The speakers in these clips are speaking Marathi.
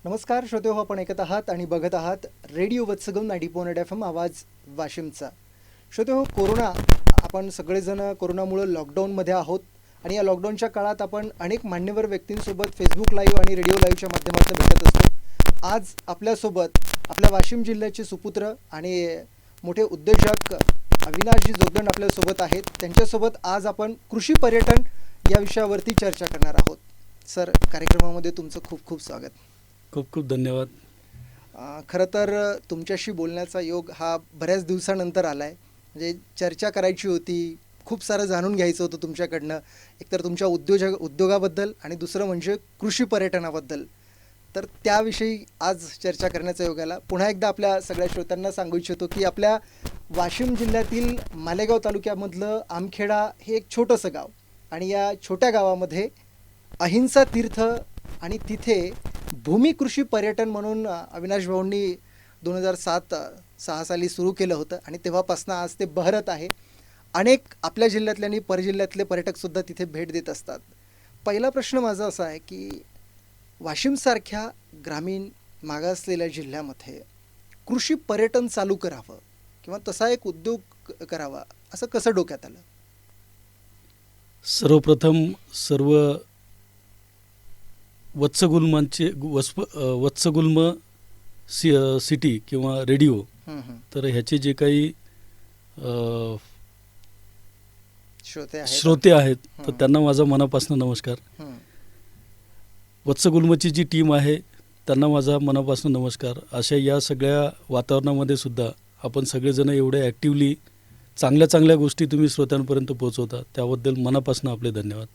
नमस्कार श्रोते हो, आपण ऐकत आहात आणि बघत आहात रेडिओ वत्सगम 90.8 FM आवाज वाशिमचा. श्रोते हो, कोरोना, आपण सगळेजण कोरोनामुळे लॉकडाऊनमध्ये आहोत आणि या लॉकडाऊनच्या काळात आपण अनेक मान्यवर व्यक्तींसोबत फेसबुक लाईव्ह आणि रेडिओ लाईव्हच्या माध्यमातून भेटत असतो. आज आपल्यासोबत आपल्या वाशिम जिल्ह्याचे सुपुत्र आणि मोठे उद्योजक अविनाशजी जोगदंड आपल्यासोबत आहेत. त्यांच्यासोबत आज आपण कृषी पर्यटन या विषयावरती चर्चा करणार आहोत. सर, कार्यक्रमामध्ये तुमचं खूप खूप स्वागत. खूप खूप धन्यवाद. खरं तर तुमच्याशी बोलण्याचा योग हा बऱ्याच दिवसानंतर आला आहे. म्हणजे चर्चा करायची होती, खूप सारं जाणून घ्यायचं होतं तुमच्याकडनं, एकतर तुमच्या उद्योगाबद्दल आणि दुसरं म्हणजे कृषी पर्यटनाबद्दल. तर त्याविषयी आज चर्चा करण्याचा योग आला. पुन्हा एकदा आपल्या सगळ्या श्रोत्यांना सांगू इच्छितो की आपल्या वाशिम जिल्ह्यातील मालेगाव तालुक्यामधलं आमखेडा हे एक छोटंसं गाव आणि या छोट्या गावामध्ये अहिंसा तीर्थ आणि तिथे भूमी कृषी पर्यटन म्हणून अविनाश भाऊंनी 2007-06 साली सुरू केलं होतं आणि तेव्हापासून आज ते बहरत आहे. अनेक आपल्या जिल्ह्यातले आणि परजिल्ह्यातले पर्यटकसुद्धा तिथे भेट देत असतात. पहिला प्रश्न माझा असा आहे की वाशिमसारख्या ग्रामीण मागासलेल्या जिल्ह्यामध्ये कृषी पर्यटन चालू करावं किंवा तसा एक उद्योग करावा, असं कसं डोक्यात आलं? सर्वप्रथम सर्व वत्सगुल्म सिटी किंवा रेडिओ, तर ह्याचे जे काही श्रोते आहेत तर त्यांना माझा मनापासून नमस्कार. वत्सगुल्मची जी टीम आहे त्यांना माझा मनापासून नमस्कार. अशा या सगळ्या वातावरणामध्ये सुद्धा आपण सगळेजण एवढे ॲक्टिवली चांगल्या गोष्टी तुम्ही श्रोत्यांपर्यंत पोहोचवता, त्याबद्दल मनापासून आपले धन्यवाद.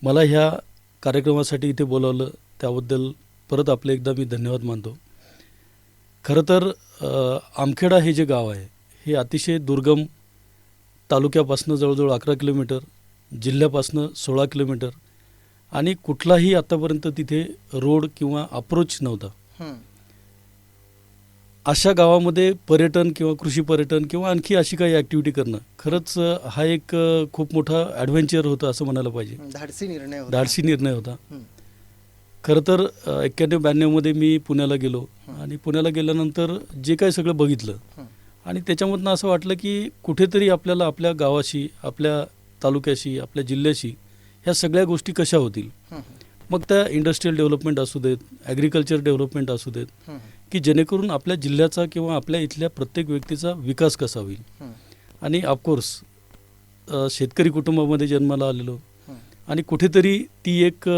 मला ह्या कार्यक्रमासाठी इथे बोलावलं त्याबद्दल परत आपले एकदा मी धन्यवाद मानतो. खरं तर आमखेडा हे जे गाव आहे हे अतिशय दुर्गम, तालुक्यापासनं जवळजवळ 11 किलोमीटर, जिल्ह्यापासनं 16 किलोमीटर आणि कुठलाही आत्तापर्यंत तिथे रोड किंवा अप्रोच नव्हता. अशा गावामध्ये पर्यटन किंवा कृषी पर्यटन किंवा आणखी अशी काही ॲक्टिव्हिटी करणं खरंच हा एक खूप मोठा ॲडव्हेंचर होतं असं म्हणायला पाहिजे. धाडसी निर्णय होता. खरं तर 91-92मध्ये मी पुण्याला गेलो आणि पुण्याला गेल्यानंतर जे काही सगळं बघितलं आणि त्याच्यामधनं असं वाटलं की कुठेतरी आपल्याला आपल्या गावाशी, आपल्या तालुक्याशी, आपल्या जिल्ह्याशी ह्या सगळ्या गोष्टी कशा होतील. मग त्या इंडस्ट्रियल डेव्हलपमेंट असू देत, ॲग्रिकल्चर डेव्हलपमेंट असू देत, की जेणेकरून आपल्या जिल्ह्याचा किंवा आपल्या इथल्या प्रत्येक व्यक्तीचा विकास कसा होईल. आणि ऑफकोर्स शेतकरी कुटुंबामध्ये जन्माला आलेलो आणि कुठेतरी ती एक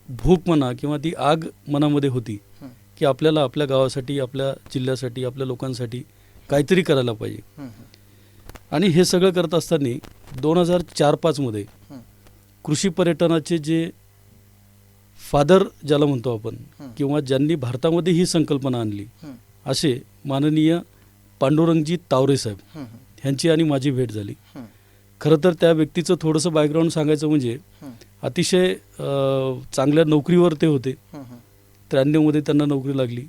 भूक म्हणा किंवा ती आग मनामध्ये होती की आपल्याला आपल्या गावासाठी, आपल्या जिल्ह्यासाठी, आपल्या लोकांसाठी काहीतरी करायला पाहिजे. आणि हे सगळं करत असताना 2004-05मध्ये कृषी पर्यटनाचे जे फादर ज्याला म्हणतो आपण किंवा ज्यांनी भारतामध्ये ही संकल्पना आणली असे माननीय पांडुरंगजी तावरे साहेब ह्यांची आणि माझी भेट झाली. खरं तर त्या व्यक्तीचं थोडंसं बॅकग्राऊंड सांगायचं म्हणजे अतिशय चांगल्या नोकरीवर ते होते. 93मध्ये त्यांना नोकरी लागली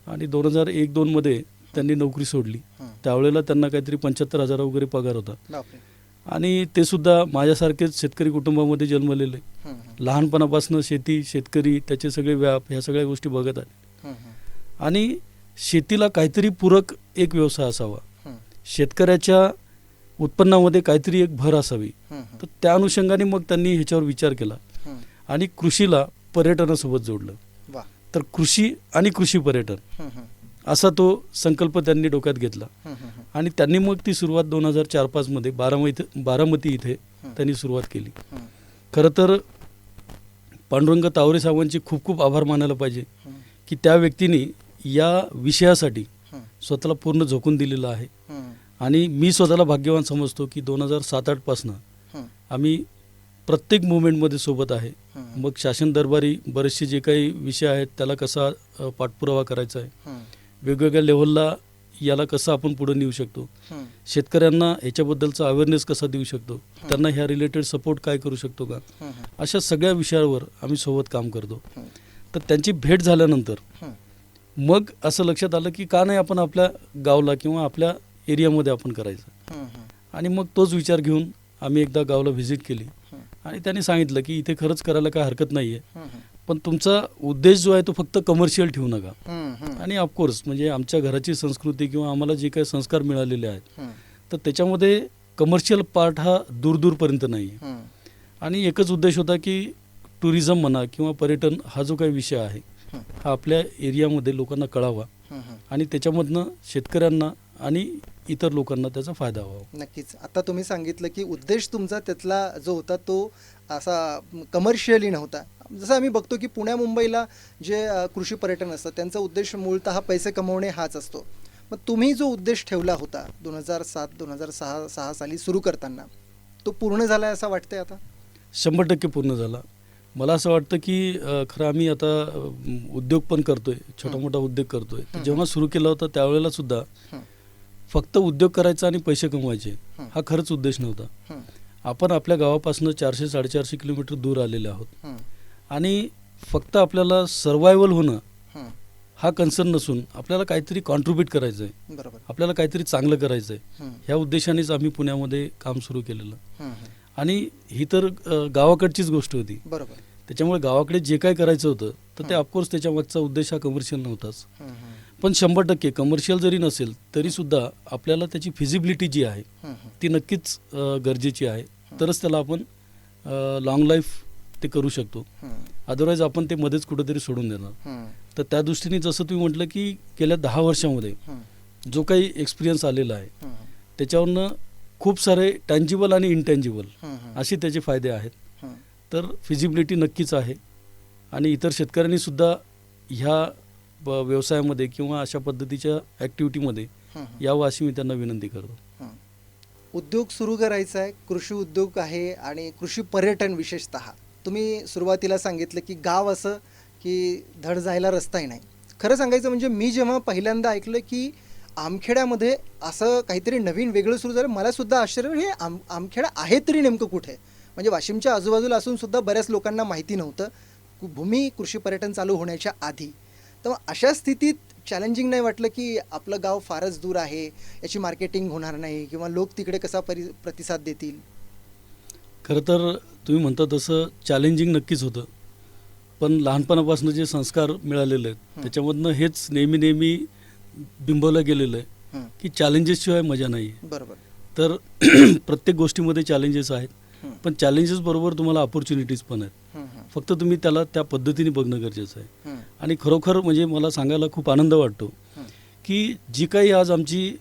आणि 2001-02मध्ये त्यांनी नोकरी सोडली. त्यावेळेला त्यांना काहीतरी 75,000 वगैरे पगार होता आणि ते सुद्धा माझ्यासारखेच शेतकरी कुटुंबामध्ये जन्मलेले, लहानपणापासून शेती, शेतकरी, त्याचे सगळे व्याप, ह्या सगळ्या गोष्टी बघत आहेत. आणि शेतीला काहीतरी पूरक एक व्यवसाय असावा, शेतकऱ्याच्या उत्पन्नामध्ये काहीतरी एक भर असावी. तर त्या अनुषंगाने मग त्यांनी ह्याच्यावर विचार केला आणि कृषीला पर्यटनासोबत जोडलं. तर कृषी आणि कृषी पर्यटन असा तो संकल्प त्यांनी डोक्यात घेतला आणि त्यांनी मग ती सुरुवात 2004-05मध्ये बारामती इथे त्यांनी सुरुवात केली. खरं तर पांडुरंग तावरे साहेबांचे खूप खूप आभार मानायला पाहिजे की त्या व्यक्तीने या विषयासाठी स्वतःला पूर्ण झोकून दिलेलं आहे. आणि मी स्वतःला भाग्यवान समजतो की 2007-08पासनं आम्ही प्रत्येक मुवमेंटमध्ये सोबत आहे. मग शासन दरबारी बरेचसे जे काही विषय आहेत त्याला कसा पाठपुरावा करायचा आहे, वेगवेगळ्या लेव्हलला याला कसं आपण पुढे नेऊ शकतो, शेतकऱ्यांना ह्याच्याबद्दलचा अवेअरनेस कसा देऊ शकतो, त्यांना ह्या रिलेटेड सपोर्ट काय करू शकतो का, अशा सगळ्या विषयावर आम्ही सोबत काम करतो. तर त्यांची भेट झाल्यानंतर मग असं लक्षात आलं की का नाही आपण आपल्या गावला किंवा आपल्या एरियामध्ये आपण करायचं. आणि मग तोच विचार घेऊन आम्ही एकदा गावाला व्हिजिट केली आणि त्यांनी सांगितलं की इथे खरंच करायला काय हरकत नाही आहे, पण तुमचा उद्देश जो आहे तो फक्त कमर्शियल ठेवू नका. हम्म, हम्म, आणि ऑफकोर्स म्हणजे आमच्या घराची संस्कृती किंवा आम्हाला जे काही संस्कार मिळालेले आहेत हम्म, तर त्याच्यामध्ये कमर्शियल पार्ट हा दूरदूरपर्यंत नाही आहे. हम्म, आणि एकच उद्देश होता की टुरिझम म्हणा किंवा पर्यटन हा जो काही विषय आहे हं. हा आपल्या एरियामध्ये लोकांना कळावा हम्म, हम्म. आणि त्याच्यामधनं शेतकऱ्यांना आणि इतर लोकांना त्याचा फायदा व्हावा. नक्कीच. आता तुम्ही सांगितलं की उद्देश तुमचा त्यातला जो होता तो असा कमर्शियली नव्हता. जसं आम्ही बघतो की पुण्या मुंबईला जे कृषी पर्यटन असतं त्यांचा उद्देश मूळतः पैसे कमवणे हाच असतो. मग तुम्ही जो उद्देश ठेवला होता 2006 साली सुरू करताना तो पूर्ण झाला आहे असं वाटतंय आता? 100% पूर्ण झाला. मला असं वाटतं की खरं आम्ही आता उद्योग पण करतोय, छोटा मोठा उद्योग करतोय. तर जेव्हा सुरू केला होता त्यावेळेला सुद्धा हं, फक्त उद्योग करायचा आणि पैसे कमवायचे हं. हा खरंच उद्देश नव्हता. हं, आपण आपल्या गावापासून 400-450 किलोमीटर दूर आलेले आहोत हं, आणि फक्त आपल्याला सर्वायवल होणं हं. हा कन्सर्न नसून आपल्याला काहीतरी कॉन्ट्रीब्यूट करायचं आहे, बरोबर. आपल्याला काहीतरी चांगलं करायचं आहे. हं, ह्या उद्देशानेच आम्ही पुण्यामध्ये काम सुरू केलेलं. हं, हं. आणि ही तर गावाकडचीच गोष्ट होती. बरोबर. त्याच्यामुळे गावाकडे जे काय करायचं होतं तर ते हं. ऑफकोर्स त्याच्या मागचा उद्देश हा कमर्शियल नव्हताच. हं, हं, पण 100% कमर्शियल जरी नसेल तरीसुद्धा आपल्याला त्याची फिजिबिलिटी जी आहे हं, हं. ती नक्कीच गरजेची आहे. तरच त्याला आपण लाँग लाईफ ते करू शकतो. हं, अदरवाईज आपण ते मध्येच कुठेतरी सोडून देणार. हं, तर त्या दृष्टीने जसं तुम्ही म्हटलं की गेल्या 10 वर्षामध्ये हं, जो काही एक्सपिरियन्स आलेला आहे हं, त्याच्यावरनं खूप सारे टँजिबल आणि इनटँजिबल हं, हं, असे त्याचे फायदे आहेत. हं. तर फिजिबिलिटी नक्कीच आहे आणि इतर शेतकऱ्यांनीसुद्धा ह्या व्यवसायामध्ये किंवा अशा पद्धतीच्या ॲक्टिव्हिटीमध्ये हं, हं. यावं अशी मी त्यांना विनंती करतो. उद्योग सुरू करायचा आहे, कृषी उद्योग आहे आणि कृषी पर्यटन विशेषतः. तुम्ही सुरुवातीला सांगितलं की गाव असं की धड जायला रस्ताही नाही. खरं सांगायचं म्हणजे मी जेव्हा पहिल्यांदा ऐकलं की आमखेड्यामध्ये असं काहीतरी नवीन वेगळं सुरू झालं, मला सुद्धा आश्चर्य हे आमखेडा आहे तरी नेमकं कुठे? म्हणजे वाशिमच्या आजूबाजूला असून सुद्धा बऱ्याच लोकांना माहिती नव्हतं भूमी कृषी पर्यटन चालू होण्याच्या आधी. तर अशा स्थितीत चॅलेंजिंग नाही वाटलं की आपलं गाव फारच दूर आहे, याची मार्केटिंग होणार नाही किंवा लोक तिकडे कसा प्रतिसाद देतील? खरं तर तुम्ही म्हणता तसं चॅलेंजिंग नक्कीच होतं. पण लहानपणापासून जे संस्कार मिळालेले आहेत त्याच्यामधनं हेच नेहमी बिंबवलं गेलेलं आहे हं, की चॅलेंजेसशिवाय मजा नाही आहे. बरोबर. तर प्रत्येक गोष्टीमध्ये चॅलेंजेस आहेत, हं, पण चॅलेंजेस बरोबर तुम्हाला ऑपॉर्च्युनिटीज पण आहेत. हं, हं, फक्त तुम्ही त्याला त्या पद्धतीने बघणं गरजेचं आहे. हं, आणि खरोखर म्हणजे मला सांगायला खूप आनंद वाटतो हं, की जी काही आज आमची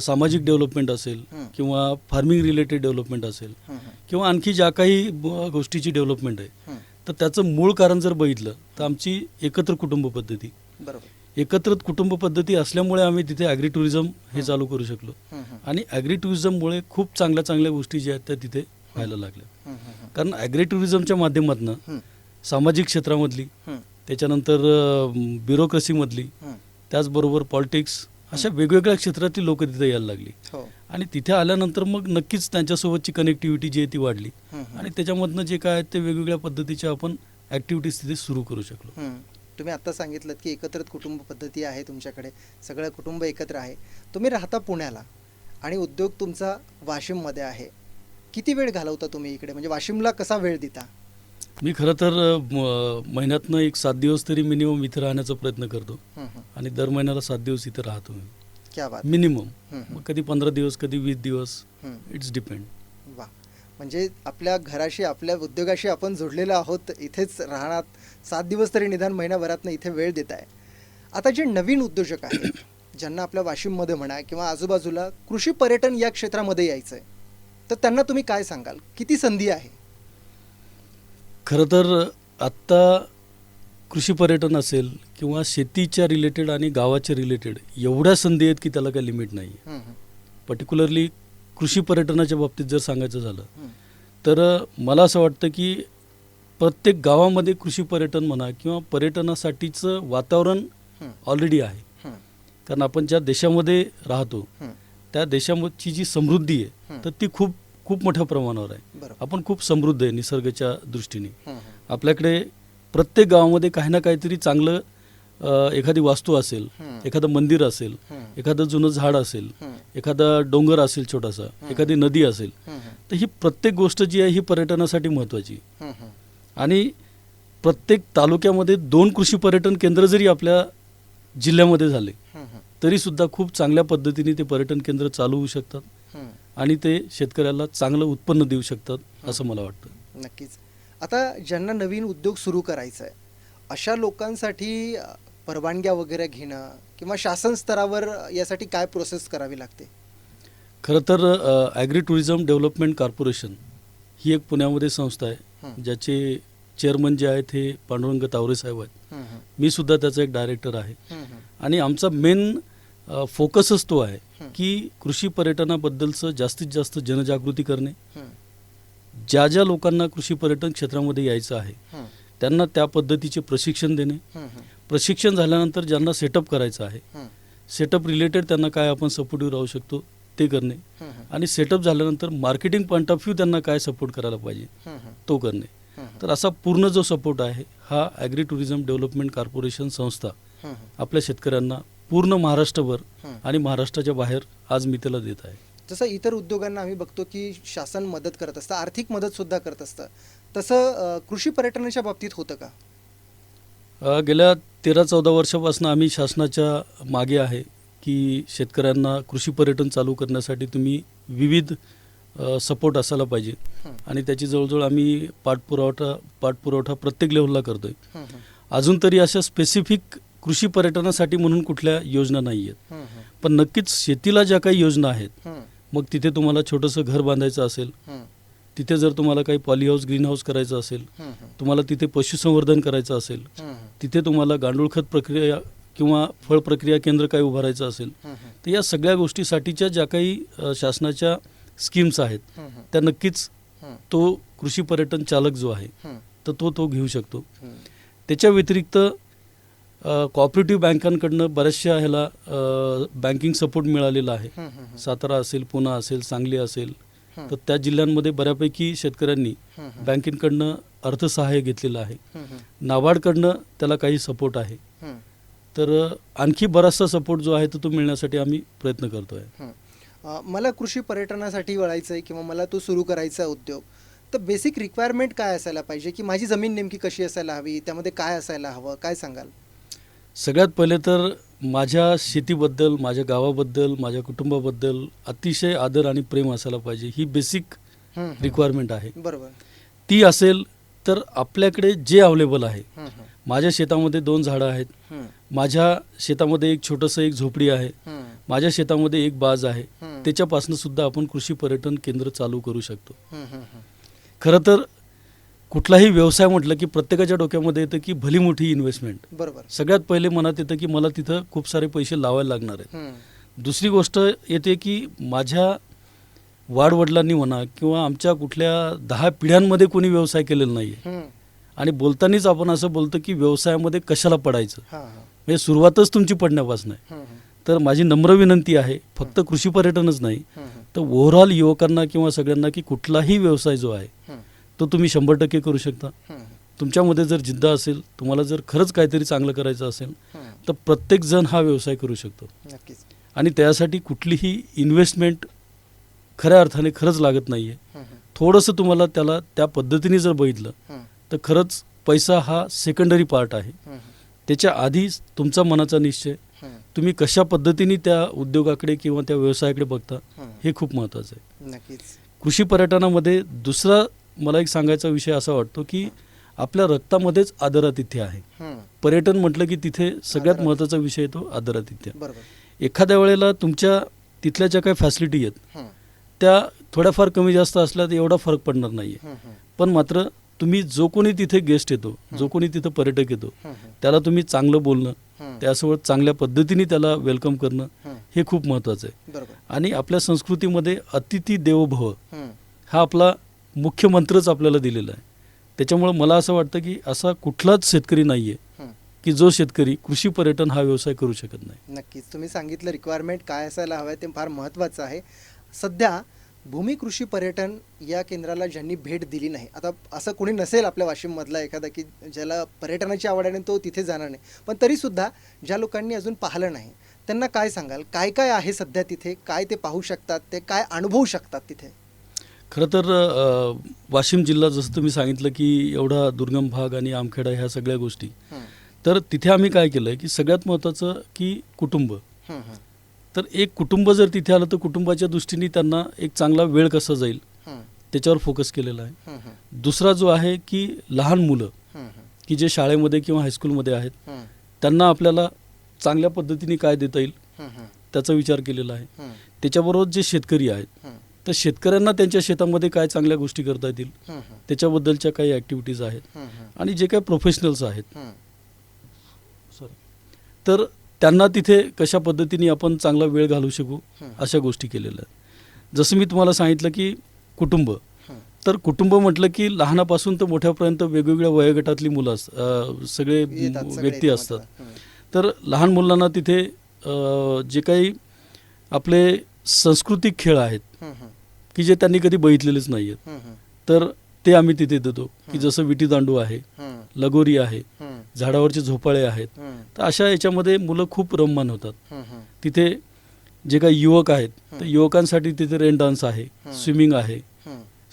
सामाजिक डेव्हलपमेंट असेल हं, किंवा फार्मिंग रिलेटेड डेव्हलपमेंट असेल हं, हं, किंवा आणखी ज्या काही गोष्टीची डेव्हलपमेंट आहे हं. तर त्याचं मूळ कारण जर बघितलं तर आमची एकत्र कुटुंब पद्धती. बरोबर. एकत्रित कुटुंब पद्धती असल्यामुळे आम्ही तिथे ॲग्री टुरिझम हे चालू करू शकलो हं, हं, आणि ॲग्री टुरिझममुळे खूप चांगल्या गोष्टी ज्या आहेत त्या तिथे व्हायला लागल्या. हं, हं, कारण ॲग्री टुरिझमच्या माध्यमातून हं, सामाजिक क्षेत्रामधली, हं, त्याच्यानंतर ब्युरोक्रेसीमधली, हं. त्याचबरोबर पॉलिटिक्स अशा वेगवेगळ्या क्षेत्रातली लोक तिथे यायला लागली हो. आणि तिथे आल्यानंतर मग नक्कीच त्यांच्यासोबतची कनेक्टिव्हिटी जी आहे ती वाढली हं, हं, आणि त्याच्यामधनं जे काय आहे ते वेगवेगळ्या पद्धतीच्या आपण ॲक्टिव्हिटीज तिथे सुरू करू शकलो. हं. तुम्ही आत्ता सांगितलं की एकत्रित कुटुंब पद्धती आहे तुमच्याकडे, सगळं कुटुंब एकत्र आहे. तुम्ही राहता पुण्याला आणि उद्योग तुमचा वाशिममध्ये आहे. किती वेळ घालवता तुम्ही इकडे, म्हणजे वाशिमला कसा वेळ देता? मी खरं तर महिन्यातनं एक 7 दिवस तरी मिनिमम इथे राहण्याचा प्रयत्न करतो हं, हं. आणि दर महिन्याला 7 दिवस इथे राहतो मी क्या बात. मिनिमम. हं, हं, मग कधी 15 दिवस, कधी 20 दिवस, हं. It's depend. वा, म्हणजे आपल्या घराशी आपल्या उद्योगाशी आपण जोडलेलो आहोत. इथेच राहणार 7 दिवस तरी निदान महिनाभरातनं इथे वेळ देत आहे. आता जे नवीन उद्योजक आहेत ज्यांना आपल्या वाशिममध्ये म्हणा किंवा आजूबाजूला कृषी पर्यटन या क्षेत्रामध्ये यायचं आहे, तर त्यांना तुम्ही काय सांगाल? किती संधी आहे? खरं तर आत्ता कृषी पर्यटन असेल किंवा शेतीच्या रिलेटेड आणि गावाच्या रिलेटेड एवढ्या संधी आहेत की त्याला काही लिमिट नाही आहे. हं, हं, पर्टिक्युलरली कृषी पर्यटनाच्या बाबतीत जर सांगायचं झालं हं, तर मला असं वाटतं की प्रत्येक गावामध्ये कृषी पर्यटन म्हणा किंवा पर्यटनासाठीचं वातावरण हं, ऑलरेडी आहे. हं, कारण आपण ज्या देशामध्ये राहतो हं, त्या देशाची जी समृद्धी आहे हं. तर ती खूप खूप मोठ्या प्रमाणावर आहे. बरोबर. आपण खूप समृद्ध आहे निसर्गाच्या दृष्टीने. हं, हं, आपल्याकडे प्रत्येक गावामध्ये काही ना काहीतरी चांगलं एखादी वास्तू असेल, हं, एखादं मंदिर असेल, हं, एखादं जुनं झाड असेल, हं, एखादा डोंगर असेल छोटासा, एखादी नदी असेल. हं, हं, तर ही प्रत्येक गोष्ट जी आहे ही पर्यटनासाठी महत्त्वाची. हं, हं, आणि प्रत्येक तालुक्यामध्ये 2 कृषी पर्यटन केंद्र जरी आपल्या जिल्ह्यामध्ये झाले तरीसुद्धा खूप चांगल्या पद्धतीने ते पर्यटन केंद्र चालू होऊ शकतात आणि ते शेतकऱ्याला चांगलं उत्पन्न देऊ शकतात असं मला वाटतं. नक्कीच. आता ज्यांना नवीन उद्योग सुरू करायचा आहे अशा लोकांसाठी परवानग्या वगैरे घेणं किंवा शासन स्तरावर यासाठी काय प्रोसेस करावी लागते? खरं तर ॲग्री टुरिझम डेव्हलपमेंट कॉर्पोरेशन ही एक पुण्यामध्ये संस्था आहे ज्याचे चेअरमन जे आहेत हे पांडुरंग तावरे साहेब आहेत. मी सुद्धा त्याचा एक डायरेक्टर आहे आणि आमचा मेन फोकसच तो आहे की कृषी पर्यटनाबद्दलचं जास्तीत जास्त जनजागृती करणे. ज्या ज्या लोकांना कृषी पर्यटन क्षेत्रामध्ये यायचं आहे त्यांना त्या पद्धतीचे प्रशिक्षण देणे. प्रशिक्षण झाल्यानंतर ज्यांना सेटअप करायचं आहे सेटअप रिलेटेड त्यांना काय आपण सपोर्टिव्ह राहू शकतो ते करणे आणि सेटअप झाल्यानंतर मार्केटिंग पॉईंट ऑफ व्ह्यू त्यांना काय सपोर्ट करायला पाहिजे तो करणे. तर असा पूर्ण जो सपोर्ट आहे हा ॲग्री टुरिझम डेव्हलपमेंट कॉर्पोरेशन संस्था आपल्या शेतकऱ्यांना पूर्ण महाराष्ट्रभर आणि महाराष्ट्राच्या बाहेर आज मी त्याला देत आहे. जसं इतर उद्योगांना आम्ही बघतो की शासन मदत करत असतं, आर्थिक मदत सुद्धा करत असतं, तसं कृषी पर्यटनाच्या बाबतीत होतं का? गेल्या 13-14 वर्षापासून आम्ही शासनाच्या मागे आहे की शेतकऱ्यांना कृषी पर्यटन चालू करण्यासाठी तुम्ही विविध सपोर्ट असायला पाहिजे आणि त्याची जवळजवळ आम्ही पाठपुरवठा प्रत्येक लेव्हलला करतोय. अजून तरी अशा स्पेसिफिक कृषी पर्यटनासाठी म्हणून कुठल्या योजना नाही आहेत, पण नक्कीच शेतीला ज्या काही योजना आहेत मग तिथे तुम्हाला छोटंसं घर बांधायचं असेल, तिथे जर तुम्हाला काही पॉली हाऊस ग्रीन हाऊस करायचं असेल, तुम्हाला तिथे पशुसंवर्धन करायचं असेल, तिथे तुम्हाला गांडूळ खत प्रक्रिया किंवा फळ प्रक्रिया केंद्र काही उभारायचं असेल तर या सगळ्या गोष्टीसाठीच्या ज्या काही शासनाच्या स्कीम्स आहेत त्या नक्कीच तो कृषी पर्यटन चालक जो आहे तर तो घेऊ शकतो. त्याच्या व्यतिरिक्त कॉपरेटिव्ह बँकांकडनं बऱ्याचशा ह्याला बँकिंग सपोर्ट मिळालेला आहे. सातारा असेल, पुणा असेल, सांगली असेल तर त्या जिल्ह्यांमध्ये बऱ्यापैकी शेतकऱ्यांनी बँकेकडनं अर्थसहाय्य घेतलेलं आहे. नाबार्डकडनं त्याला काही सपोर्ट आहे. तर आणखी बराचसा सपोर्ट जो आहे तो मिळण्यासाठी आम्ही प्रयत्न करतो आहे. मला कृषी पर्यटनासाठी वळायचं आहे किंवा मला तो सुरू करायचा उद्योग, तर बेसिक रिक्वायरमेंट काय असायला पाहिजे की माझी जमीन नेमकी कशी असायला हवी, त्यामध्ये काय असायला हवं, काय सांगाल? सगळ्यात पहिले तर माझ्या शेतीबद्दल, माझ्या गावाबद्दल, माझ्या कुटुंबाबद्दल अतिशय आदर आणि प्रेम असायला पाहिजे. ही बेसिक रिक्वायरमेंट आहे. बरोबर. ती असेल तर आपल्याकडे जे अवेलेबल आहे, माझ्या शेतामध्ये 2 झाडं आहेत, माझ्या शेतामध्ये एक छोटंसं एक झोपडी आहे, माझ्या शेतामध्ये एक बाज आहे, त्याच्यापासून सुद्धा आपण कृषी पर्यटन केंद्र चालू करू शकतो. खरं तर कुठलाही व्यवसाय म्हटलं की प्रत्येकाच्या डोक्यामध्ये येतं की भली मोठी इन्व्हेस्टमेंट. बरोबर. सगळ्यात पहिले मनात येतं की मला तिथं खूप सारे पैसे लावायला लागणार आहेत. दुसरी गोष्ट येते की माझ्या वाडवडिलांनी म्हणा किंवा आमच्या कुठल्या 10 पिढ्यांमध्ये कोणी व्यवसाय केलेला नाही आहे आणि बोलतानाच आपण असं बोलतो की व्यवसायामध्ये कशाला पडायचं, म्हणजे सुरुवातच तुमची पडण्यापासून आहे. तर माझी नम्र विनंती आहे फक्त कृषी पर्यटनच नाही तर ओव्हरऑल युवकांना किंवा सगळ्यांना की कुठलाही व्यवसाय जो आहे तो तुम्ही 100% करू शकता. तुमच्यामध्ये जर जिद्द असेल, तुम्हाला जर खरंच काहीतरी चांगलं करायचं असेल तर प्रत्येक जण हा व्यवसाय करू शकतो. नक्कीच. आणि त्यासाठी कुठलीही इन्व्हेस्टमेंट खऱ्या अर्थाने खरंच लागत नाही आहे. थोडंसं तुम्हाला त्याला त्या पद्धतीने जर बघितलं तर खरंच पैसा हा सेकंडरी पार्ट आहे. त्याच्या आधी तुमचा मनाचा निश्चय, तुम्ही कशा पद्धतीने त्या उद्योगाकडे किंवा त्या व्यवसायाकडे बघता हे खूप महत्त्वाचं आहे. नक्कीच. कृषी पर्यटनामध्ये दुसरा मला एक सांगायचा विषय असा वाटतो की आपल्या रक्तामध्येच आदरातिथ्य आहे. पर्यटन म्हटलं की तिथे सगळ्यात महत्त्वाचा विषय तो आदरातिथ्य. एखाद्या वेळेला तुमच्या तिथल्या ज्या काही फॅसिलिटी आहेत त्या थोड्याफार कमी जास्त असल्या तर एवढा फरक पडणार नाही आहे, पण मात्र तुम्ही जो कोणी तिथे गेस्ट येतो, जो कोणी तिथं पर्यटक येतो त्याला तुम्ही चांगलं बोलणं, त्यासोबत चांगल्या पद्धतीने त्याला वेलकम करणं हे खूप महत्त्वाचं आहे. आणि आपल्या संस्कृतीमध्ये अतिथी देवो भव हा आपला मुख्य मंत्रच आपल्याला दिलेला आहे. त्याच्यामुळं मला असं वाटतं की असा कुठलाच शेतकरी नाही आहे की जो शेतकरी कृषी पर्यटन हा व्यवसाय करू शकत नाही. नक्कीच. तुम्ही सांगितलं रिक्वायरमेंट काय असायला हवं ते फार महत्त्वाचं आहे. सध्या भूमी कृषी पर्यटन या केंद्राला ज्यांनी भेट दिली नाही, आता असं कोणी नसेल आपल्या वाशिममधला एखादा की ज्याला पर्यटनाची आवड आहे तो तिथे जाणार नाही, पण तरीसुद्धा ज्या लोकांनी अजून पाहिलं नाही त्यांना काय सांगाल, काय काय आहे सध्या तिथे, काय ते पाहू शकतात, ते काय अनुभवू शकतात तिथे? खरं तर वाशिम जिल्हा जसं तुम्ही सांगितलं की एवढा दुर्गम भाग आणि आमखेडा ह्या सगळ्या गोष्टी, तर तिथे आम्ही काय केलं आहे की सगळ्यात महत्त्वाचं की कुटुंब. तर एक कुटुंब जर तिथे आलं तर कुटुंबाच्या दृष्टीने त्यांना एक चांगला वेळ कसा जाईल त्याच्यावर फोकस केलेला आहे. दुसरा जो आहे की लहान मुलं की जे शाळेमध्ये किंवा हायस्कूलमध्ये आहेत, त्यांना आपल्याला चांगल्या पद्धतीने काय देता येईल त्याचा विचार केलेला आहे. त्याच्याबरोबर जे शेतकरी आहेत, तर शेतकऱ्यांना त्यांच्या शेतामध्ये काय चांगल्या गोष्टी करता येतील त्याच्याबद्दलच्या काही ॲक्टिव्हिटीज आहेत. आणि जे काही प्रोफेशनल्स आहेत तर त्यांना तिथे कशा पद्धतीने आपण चांगला वेळ घालवू शकू अशा गोष्टी केलेल्या आहेत. जसं मी तुम्हाला सांगितलं की कुटुंब, तर कुटुंब म्हटलं की लहानापासून तर मोठ्यापर्यंत वेगवेगळ्या वयोगटातली मुलं सगळे व्यक्ती असतात. तर लहान मुलांना तिथे जे काही आपले सांस्कृतिक खेळ आहेत की जे त्यांनी कधी बघितलेलेच नाही आहेत, तर ते आम्ही तिथे देतो. की जसं विटी दांडू आहे, लगोरी आहे, झाडावरचे झोपाळे आहेत. तर अशा याच्यामध्ये मुलं खूप रममाण होतात. तिथे जे काही युवक आहेत तर युवकांसाठी तिथे रेन डान्स आहे, स्विमिंग आहे.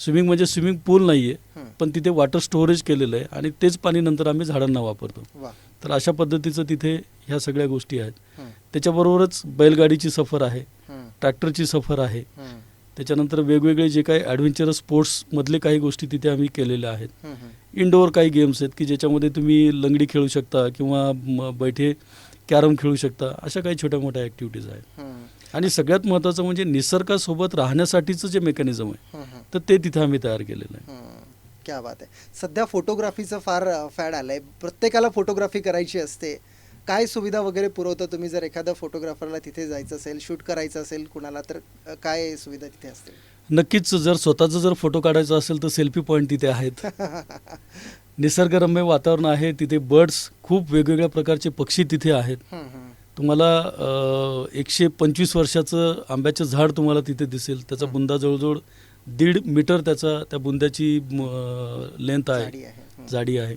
स्विमिंग म्हणजे स्विमिंग पूल नाही आहे, पण तिथे वॉटर स्टोरेज केलेलं आहे आणि तेच पाणी नंतर आम्ही झाडांना वापरतो. तर अशा पद्धतीचं तिथे ह्या सगळ्या गोष्टी आहेत. त्याच्याबरोबरच बैलगाडीची सफर आहे, ट्रॅक्टरची सफर आहे. त्याच्यानंतर वेगवेगळे जे काही ॲडव्हेंचरस स्पोर्ट्समधले काही गोष्टी तिथे आम्ही केलेल्या आहेत. इनडोअर काही गेम्स आहेत की ज्याच्यामध्ये तुम्ही लंगडी खेळू शकता किंवा बैठे कॅरम खेळू शकता. अशा काही छोट्या मोठ्या ॲक्टिव्हिटीज आहेत. आणि सगळ्यात महत्त्वाचं म्हणजे निसर्गासोबत राहण्यासाठीचं जे मेकॅनिझम आहे तर ते तिथे आम्ही तयार केलेलं आहे. क्या बात आहे. सध्या फोटोग्राफीचं फार फॅड आलं आहे, प्रत्येकाला फोटोग्राफी करायची असते. काय सुविधा वगैरे पुरवता तुम्ही जर एखाद्या फोटोग्राफरला तिथे जायचं असेल, शूट करायचं असेल कुणाला, तर काय सुविधा तिथे असते? नक्कीच. जर स्वतःचा जर फोटो काढायचा असेल तर सेल्फी पॉईंट तिथे आहेत. निसर्गरम्य वातावरण आहे तिथे. बर्ड्स, खूप वेगवेगळ्या प्रकारचे पक्षी तिथे आहेत. तुम्हाला 125 वर्षाचं आंब्याचं झाड तुम्हाला तिथे दिसेल. त्याचा बुंदा जवळजवळ 1.5 मीटर त्या बुंद्याची लेंथ आहे, जाडी आहे.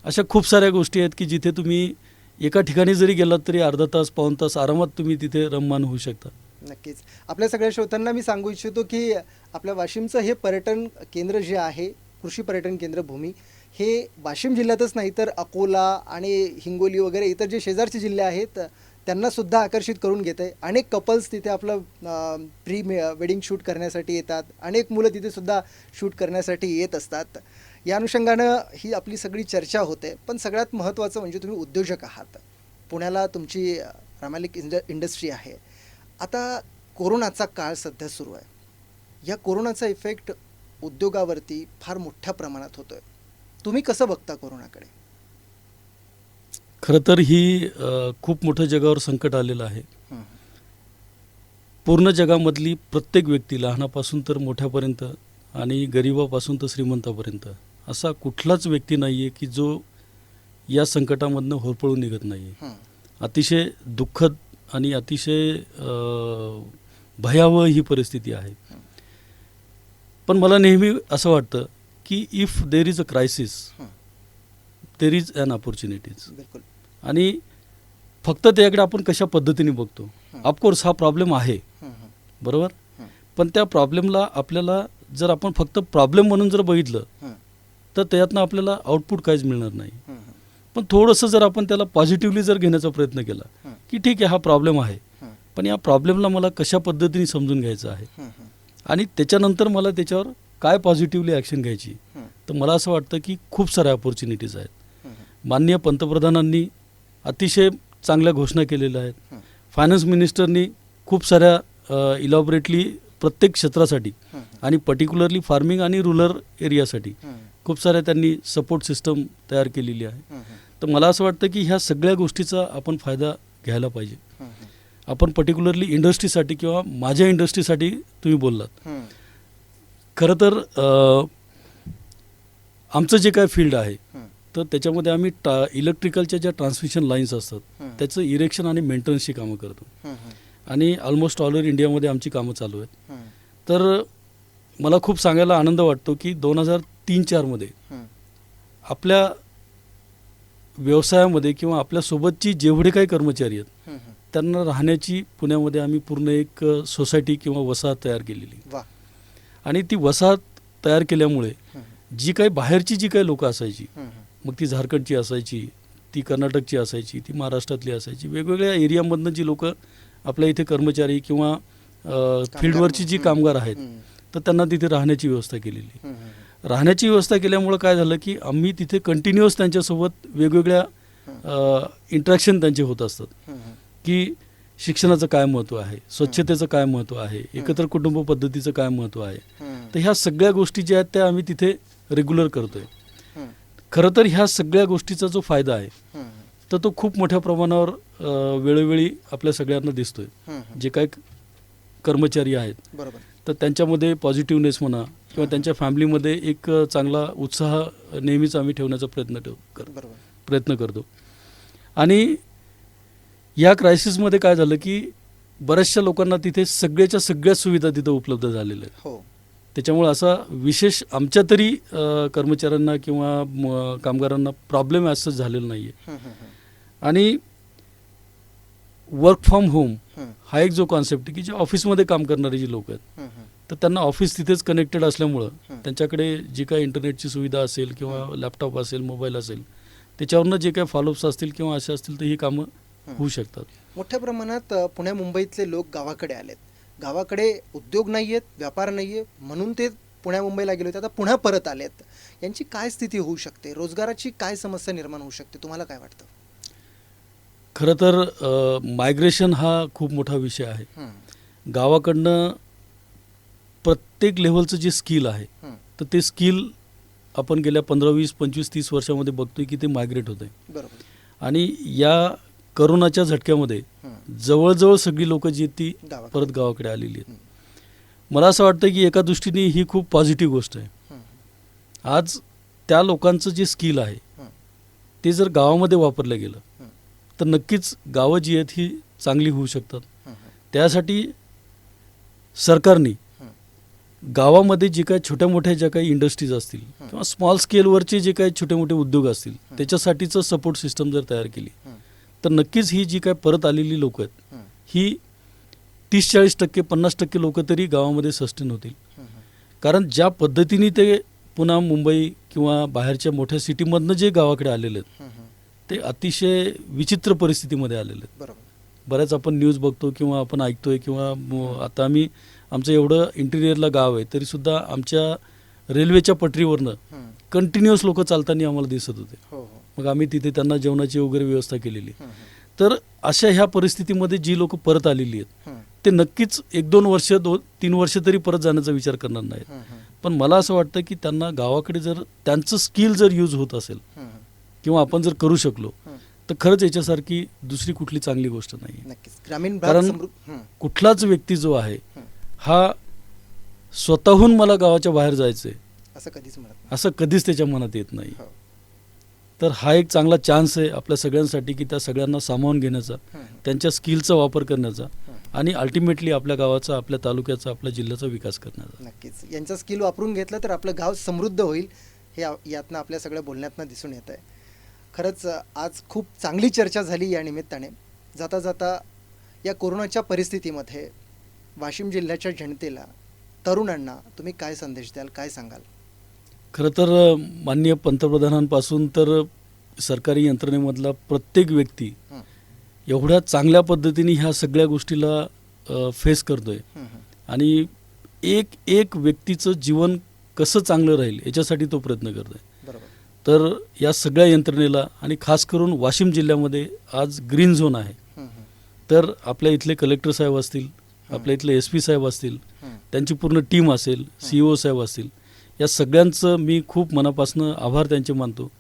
अशा खूप साऱ्या गोष्टी आहेत की जिथे तुम्ही एका ठिकाणी जरी गेलात तरी अर्धा तास पाऊण तास आरामात तुम्ही तिथे रममाण होऊ शकता. नक्कीच. आपल्या सगळ्या श्रोत्यांना मी सांगू इच्छितो की आपल्या वाशिमचं हे पर्यटन केंद्र जे आहे, कृषी पर्यटन केंद्र भूमी, हे वाशिम जिल्ह्यातच नाही तर अकोला आणि हिंगोली वगैरे इतर जे शेजारचे जिल्हे आहेत त्यांनासुद्धा आकर्षित करून घेत आहे. अनेक कपल्स तिथे आपलं प्री वेडिंग शूट करण्यासाठी येतात. अनेक मुलं तिथे सुद्धा शूट करण्यासाठी येत असतात. या अनुषंगानं ही आपली सगळी चर्चा होते. पण सगळ्यात महत्त्वाचं म्हणजे तुम्ही उद्योजक आहात. पुण्याला तुमची रामालिक इंडस्ट्री आहे. आता कोरोनाचा काळ सध्या सुरू आहे. या कोरोनाचा इफेक्ट उद्योगावरती फार मोठ्या प्रमाणात होतो आहे. तुम्ही कसं बघता कोरोनाकडे? खरं तर ही खूप मोठं जगावर संकट आलेलं आहे. पूर्ण जगामधली प्रत्येक व्यक्ती, लहानापासून तर मोठ्यापर्यंत आणि गरिबापासून तर श्रीमंतापर्यंत, असा कुठलाच व्यक्ती नाही आहे की जो या संकटामधनं होरपळून निघत नाही आहे. अतिशय दुःखद आणि अतिशय भयावह ही परिस्थिती आहे. पण मला नेहमी असं वाटतं की if there is a crisis there is an opportunities. आणि फक्त त्याकडे आपण कशा पद्धतीने बघतो. ऑफकोर्स हा प्रॉब्लेम आहे, बरोबर, पण त्या प्रॉब्लेमला आपल्याला जर आपण फक्त प्रॉब्लेम म्हणून जर बघितलं तर त्यातनं आपल्याला आउटपुट काहीच मिळणार नाही. पण थोडंसं जर आपण त्याला पॉझिटिव्हली जर घेण्याचा प्रयत्न केला की ठीक आहे हा प्रॉब्लेम आहे, पण या प्रॉब्लेमला मला कशा पद्धतीने समजून घ्यायचं आहे आणि त्याच्यानंतर मला त्याच्यावर काय पॉझिटिव्हली ॲक्शन घ्यायची, तर मला असं वाटतं की खूप साऱ्या ऑपॉर्च्युनिटीज आहेत. माननीय पंतप्रधानांनी अतिशय चांगल्या घोषणा केलेल्या आहेत. फायनान्स मिनिस्टरनी खूप साऱ्या इलॉबरेटली प्रत्येक क्षेत्रासाठी आणि पर्टिक्युलरली फार्मिंग आणि रुरल एरियासाठी खूप साऱ्या त्यांनी सपोर्ट सिस्टम तयार केलेली आहे. तर मला असं वाटतं की ह्या सगळ्या गोष्टीचा आपण फायदा घ्यायला पाहिजे. आपण पर्टिक्युलरली इंडस्ट्रीसाठी किंवा माझ्या इंडस्ट्रीसाठी तुम्ही बोललात, खरं तर आमचं जे काय फील्ड आहे तर त्याच्यामध्ये आम्ही इलेक्ट्रिकलच्या ज्या ट्रान्समिशन लाईन्स असतात त्याचं इरेक्शन आणि मेंटेनन्सची कामं करतो आणि ऑलमोस्ट ऑल ओव्हर इंडियामध्ये आमची कामं चालू आहेत. तर मला खूप सांगायला आनंद वाटतो की 2003-04 मध्ये आपल्या व्यवसायामध्ये किंवा आपल्यासोबतची जेवढे काही कर्मचारी आहेत त्यांना राहण्याची पुण्यामध्ये आम्ही पूर्ण एक सोसायटी किंवा वसाहत तयार केलेली. आणि ती वसाहत तयार केल्यामुळे जी काही बाहेरची जी काही लोकं असायची, मग ती झारखंडची असायची, ती कर्नाटकची असायची, ती महाराष्ट्रातली असायची, वेगवेगळ्या एरियामधनं जी लोकं आपल्या इथे कर्मचारी किंवा फील्डवरची जी कामगार आहेत, तर त्यांना तिथे राहण्याची व्यवस्था केलेली. राहण्याची व्यवस्था केल्यामुळं काय झालं की आम्ही तिथे कंटिन्युअस त्यांच्यासोबत वेगवेगळ्या इंटरॅक्शन त्यांचे होत असतात की शिक्षणाचं काय महत्त्व आहे, स्वच्छतेचं काय महत्त्व आहे, एकत्र कुटुंब पद्धतीचं काय महत्त्व आहे. तर ह्या सगळ्या गोष्टी ज्या आहेत त्या आम्ही तिथे रेग्युलर करतोय. खरं तर ह्या सगळ्या गोष्टीचा जो फायदा आहे तर तो खूप मोठ्या प्रमाणावर वेळोवेळी आपल्या सगळ्यांना दिसतोय. जे काही कर्मचारी आहेत बरोबर. तर त्यांच्यामध्ये पॉझिटिव्हनेस म्हणा किंवा त्यांच्या फॅमिलीमध्ये एक चांगला उत्साह नेहमीच आम्ही ठेवण्याचा प्रयत्न करतो. आणि या क्रायसिसमध्ये काय झालं की बऱ्याचशा लोकांना तिथे सगळ्याच्या सगळ्या सुविधा तिथं उपलब्ध झालेल्या आहेत. हो. त्याच्यामुळे असा विशेष आमच्या तरी कर्मचाऱ्यांना किंवा कामगारांना प्रॉब्लेम असं झालेला नाही आहे. आणि वर्क फ्रॉम होम हा एक जो कॉन्सेप्ट आहे की जे ऑफिसमध्ये काम करणारे जी लोक आहेत तर त्यांना ऑफिस तिथेच कनेक्टेड असल्यामुळं त्यांच्याकडे जी काही इंटरनेटची सुविधा असेल किंवा लॅपटॉप असेल, मोबाईल असेल, त्याच्यावरनं जे काही फॉलोअप्स असतील किंवा असे असतील तर ही कामं होऊ शकतात. मोठ्या प्रमाणात पुण्या मुंबईतले लोक गावाकडे आलेत. गावाकडे उद्योग नाही आहेत, व्यापार नाही आहे, म्हणून ते पुण्या मुंबईला गेले होते, आता पुन्हा परत आलेत. यांची काय स्थिती होऊ शकते, रोजगाराची काय समस्या निर्माण होऊ शकते, तुम्हाला काय वाटतं? खरं तर मायग्रेशन हा खूप मोठा विषय आहे. गावाकडनं प्रत्येक लेव्हलचं जे स्किल आहे तर ते स्किल आपण गेल्या 15, 20, 25, 30 वर्षामध्ये बघतोय की ते मायग्रेट होत आहे. बरोबर. आणि या करोनाच्या झटक्यामध्ये जवळजवळ सगळी लोकं जी आहेत ती परत गावाकडे आलेली आहेत. मला असं वाटतं की एका दृष्टीने ही खूप पॉझिटिव्ह गोष्ट आहे. आज त्या लोकांचं जे स्किल आहे ते जर गावामध्ये वापरलं गेलं तर नक्कीच गावं जी आहेत ही चांगली होऊ शकतात. त्यासाठी सरकारने गावामध्ये जे काही छोट्या मोठ्या ज्या काही इंडस्ट्रीज असतील किंवा स्मॉल स्केलवरचे जे काही छोटे मोठे उद्योग असतील त्याच्यासाठीचं सपोर्ट सिस्टम जर तयार केली तर नक्कीच ही जी काही परत आलेली लोक आहेत ही 30-40%, 50% लोक तरी गावामध्ये सस्टेन होतील. कारण ज्या पद्धतीने ते पुन्हा मुंबई किंवा बाहेरच्या मोठ्या सिटीमधनं जे गावाकडे आलेले आहेत ते अतिशय विचित्र परिस्थितीमध्ये आलेले आहेत. बरोबर. बऱ्याच आपण न्यूज बघतो किंवा आपण ऐकतोय किंवा आता आमचं एवढं इंटिरियरला गाव आहे तरीसुद्धा आमच्या रेल्वेच्या पटरीवरनं कंटिन्युअस लोक चालताना आम्हाला दिसत होते. मग आम्ही तिथे त्यांना जेवणाची वगैरे व्यवस्था केलेली. तर अशा ह्या परिस्थितीमध्ये जी लोक परत आलेली आहेत ते नक्कीच 1-2 वर्ष 2-3 वर्ष तरी परत जाण्याचा विचार करणार नाहीत. पण मला असं वाटतं की त्यांना गावाकडे जर त्यांचं स्किल जर यूज होत असेल किंवा आपण जर करू शकलो तर खरंच याच्यासारखी दुसरी कुठली चांगली गोष्ट नाही. नक्कीच. ग्रामीण कारण कुठलाच व्यक्ती जो आहे हा स्वतःहून मला गावाच्या बाहेर जायचंय असं कधीच त्याच्या मनात येत नाही. तर हा एक चांगला चान्स आहे आपल्या सगळ्यांसाठी की त्या सगळ्यांना सामावून घेण्याचा, त्यांच्या स्किलचा वापर करण्याचा आणि अल्टिमेटली आपल्या गावाचा, आपल्या तालुक्याचा, आपल्या जिल्ह्याचा विकास करण्याचा. नक्कीच. यांचा स्किल वापरून घेतलं तर आपलं गाव समृद्ध होईल हे यातनं आपल्या सगळ्या बोलण्यातनं दिसून येत आहे. खरंच आज खूप चांगली चर्चा झाली या निमित्ताने. जाता जाता या कोरोनाच्या परिस्थितीमध्ये वाशिम जिल्ह्याच्या जनतेला, तरुणांना तुम्ही काय संदेश द्याल, काय सांगाल? खरं तर माननीय पंतप्रधानांपासून तर सरकारी यंत्रणेमधला प्रत्येक व्यक्ती एवढ्या चांगल्या पद्धतीने ह्या सगळ्या गोष्टीला फेस करतोय आणि एक व्यक्तीचं जीवन कसं चांगलं राहील याच्यासाठी तो प्रयत्न करतोय. तर या सगळ्या यंत्रणेला आणि खास करून वाशिम जिल्ह्यामध्ये आज ग्रीन झोन आहे. तर आपल्या इथले कलेक्टर साहेब असतील, आपल्या इथले SP साहेब असतील, त्यांची पूर्ण टीम असेल, CEO साहेब असतील, या सगळ्यांचं मी खूप मनापासून आभार त्यांचे मानतो.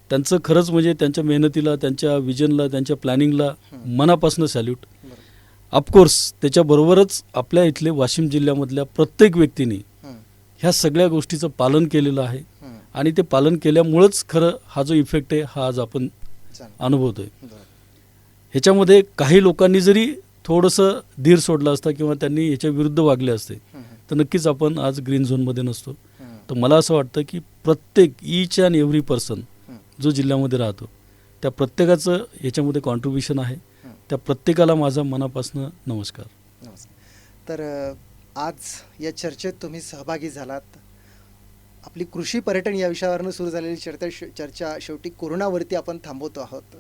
त्यांचं खरंच म्हणजे त्यांच्या मेहनतीला, त्यांच्या विजनला, त्यांच्या प्लॅनिंगला मनापासून सॅल्यूट. ऑफकोर्स त्याच्याबरोबरच आपल्या इथले वाशिम जिल्ह्यामधल्या प्रत्येक व्यक्तीने ह्या सगळ्या गोष्टीचं पालन केलेलं आहे आणि ते पालन केल्यामुळंच खरं हा जो इफेक्ट आहे हा आज आपण अनुभवतोय. ह्याच्यामध्ये काही लोकांनी जरी थोडंसं धीर सोडला असता किंवा त्यांनी याच्या विरुद्ध वागले असते तर नक्कीच आपण आज ग्रीन झोनमध्ये नसतो. तर मला असं वाटतं की प्रत्येक ईच अँड एव्हरी पर्सन जो जिल्ह्यामध्ये राहतो त्या प्रत्येकाचं याच्यामध्ये कॉन्ट्रीब्युशन आहे. त्या प्रत्येकाला माझा मनापासून नमस्कार. तर आज या चर्चेत तुम्ही सहभागी झालात. आपली कृषी पर्यटन या विषयावरनं सुरू झालेली चर्चा शेवटी कोरोनावरती आपण थांबवतो आहोत.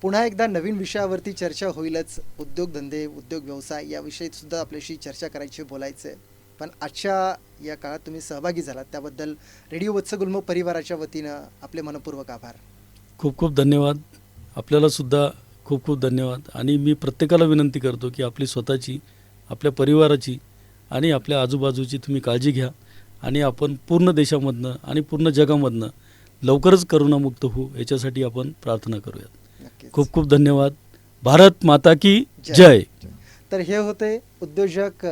पुन्हा एकदा नवीन विषयावरती चर्चा होईलच. उद्योगधंदे, उद्योग व्यवसाय याविषयी सुद्धा आपल्याशी चर्चा करायची, बोलायचं आहे. पण आजच्या या काळात तुम्ही सहभागी झालात त्याबद्दल रेडिओ वत्सगुल्म परिवाराच्या वतीनं आपले मनपूर्वक आभार. खूप खूप धन्यवाद. आपल्याला सुद्धा खूप खूप धन्यवाद. आणि मी प्रत्येकाला विनंती करतो की आपली स्वतःची, आपल्या परिवाराची आणि आपल्या आजूबाजूची तुम्ही काळजी घ्या आणि आपण पूर्ण देशामधनं आणि पूर्ण जगामधनं लवकरच करोनामुक्त होऊ याच्यासाठी आपण प्रार्थना करूयात. नक्कीच. खूप खूप धन्यवाद. भारत माता की जय. तर हे होते उद्योजक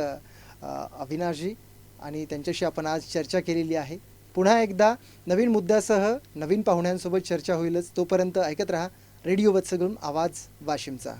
अविनाशजी आणि त्यांच्याशी आपण आज चर्चा केलेली आहे. पुन्हा एकदा नवीन मुद्द्यासह नवीन पाहुण्यांसोबत चर्चा होईलच. तोपर्यंत ऐकत रहा रेडिओ वत्सगुल्म, आवाज वाशिमचा.